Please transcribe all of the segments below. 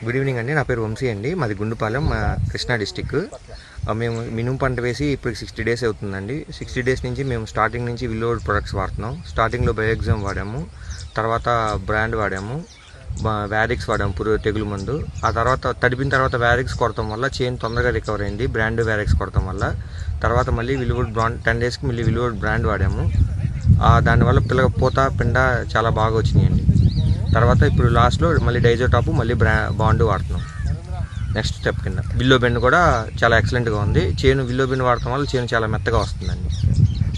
Good evening అండి. నా పేరు వంశీ అండి. మాది గుండుపాలెం, కృష్ణా డిస్టిక్. మేము మినుము పంట వేసి ఇప్పుడు 60 days అవుతుందండి. 60 days నుంచి మేము స్టార్టింగ్ నుంచి విల్లోవుడ్ ప్రొడక్ట్స్ వాడుతున్నాం. స్టార్టింగ్లో బయోఎగ్జామ్ వాడాము, తర్వాత బ్రాండ్ వాడాము, వ్యారిక్స్ వాడాము తెగులు మందు. ఆ తర్వాత తడిపిన తర్వాత వ్యారిక్స్ కొడతాం వల్ల చేను తొందరగా రికవర్ అయింది, బ్రాండ్ వ్యారిక్స్ కొడతాం వల్ల. తర్వాత మళ్ళీ విల్లోవుడ్ బ్రాండ్ 10 daysకి మళ్ళీ విల్లోవుడ్ బ్రాండ్ వాడాము. దానివల్ల పూత పిండ చాలా బాగా వచ్చినాయండి. తర్వాత ఇప్పుడు లాస్ట్లో మళ్ళీ డైజోటాప్ మళ్ళీ బాండ్ వాడుతున్నాం. నెక్స్ట్ స్టెప్ కింద విల్లో బెండ్ కూడా చాలా ఎక్సలెంట్గా ఉంది. చేను విల్లో బెండ్ వాడటం వల్ల చేను చాలా మెత్తగా వస్తుందండి.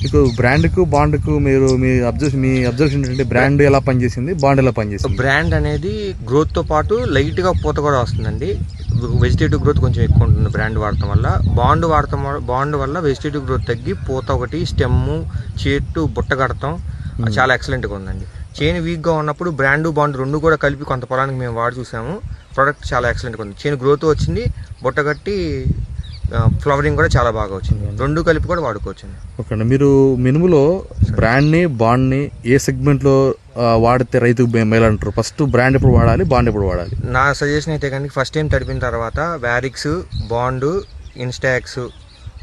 మీకు బ్రాండ్కు బాండ్కు మీ అబ్జర్వేషన్ ఏంటంటే బ్రాండ్ ఎలా పనిచేసింది, బాండ్ ఎలా పనిచేసింది? బ్రాండ్ అనేది గ్రోత్తో పాటు లైట్గా పూత కూడా వస్తుందండి. వెజిటేటివ్ గ్రోత్ కొంచెం ఎక్కువ ఉంటుంది బ్రాండ్ వాడటం వల్ల. బాండ్ వల్ల వెజిటేటివ్ గ్రోత్ తగ్గి పూత ఒకటి, స్టెమ్ము, చెట్టు, బుట్ట కడతాం చాలా ఎక్సలెంట్గా ఉందండి. చేను వీక్గా ఉన్నప్పుడు బ్రాండ్ బాండ్ రెండు కూడా కలిపి కొంత పొలానికి మేము వాడి చూసాము. ప్రోడక్ట్ చాలా ఎక్సలెంట్గా ఉంది. చేను గ్రోత్ వచ్చింది, బుట్ట కట్టి ఫ్లవరింగ్ కూడా చాలా బాగా వచ్చింది. రెండు కలిపి కూడా వాడుకోవచ్చు. ఓకే అండి, మీరు మినుములో బ్రాండ్ని బాండ్ని ఏ సెగ్మెంట్లో వాడితే రైతుకు మేలంటారు? ఫస్ట్ బ్రాండ్ ఎప్పుడు వాడాలి, బాండ్ ఎప్పుడు వాడాలి? నా సజెషన్ అయితే కానీ ఫస్ట్ టైం తడిపిన తర్వాత వ్యారిక్స్, బాండ్, ఇన్స్టాక్స్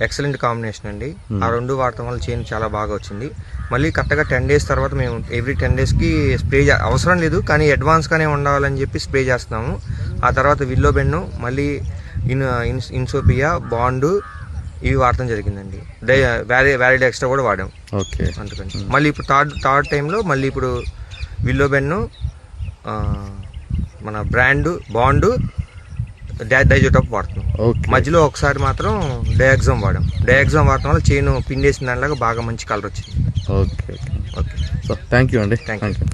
ఎక్సలెంట్ కాంబినేషన్ అండి. ఆ రెండు వాడటం వల్ల చేను చాలా బాగా వచ్చింది. మళ్ళీ కరెక్ట్గా 10 days తర్వాత మేము ఎవ్రీ 10 daysకి స్ప్రే అవసరం లేదు, కానీ అడ్వాన్స్గానే ఉండాలని చెప్పి స్ప్రే చేస్తున్నాము. ఆ తర్వాత విల్లో బెన్ను, మళ్ళీ ఇన్సోపియా, బాండు ఇవి వాడటం జరిగిందండి. వ్యాలిడ్ ఎక్స్ట్రా కూడా వాడాం. ఓకే, అందుకని మళ్ళీ ఇప్పుడు థర్డ్ టైంలో మళ్ళీ ఇప్పుడు విల్లో బెన్ను, మన బ్రాండ్, బాండు, డైజోటాప్ వాడుతున్నాం. మధ్యలో ఒకసారి మాత్రం డయాగ్జామ్ వాడాం. డయాగ్జామ్ వాడటం వల్ల చేను పిండేసిన దానిలాగా బాగా మంచి కలర్ వచ్చింది. Okay okay okay, so thank you అండి. Thank you.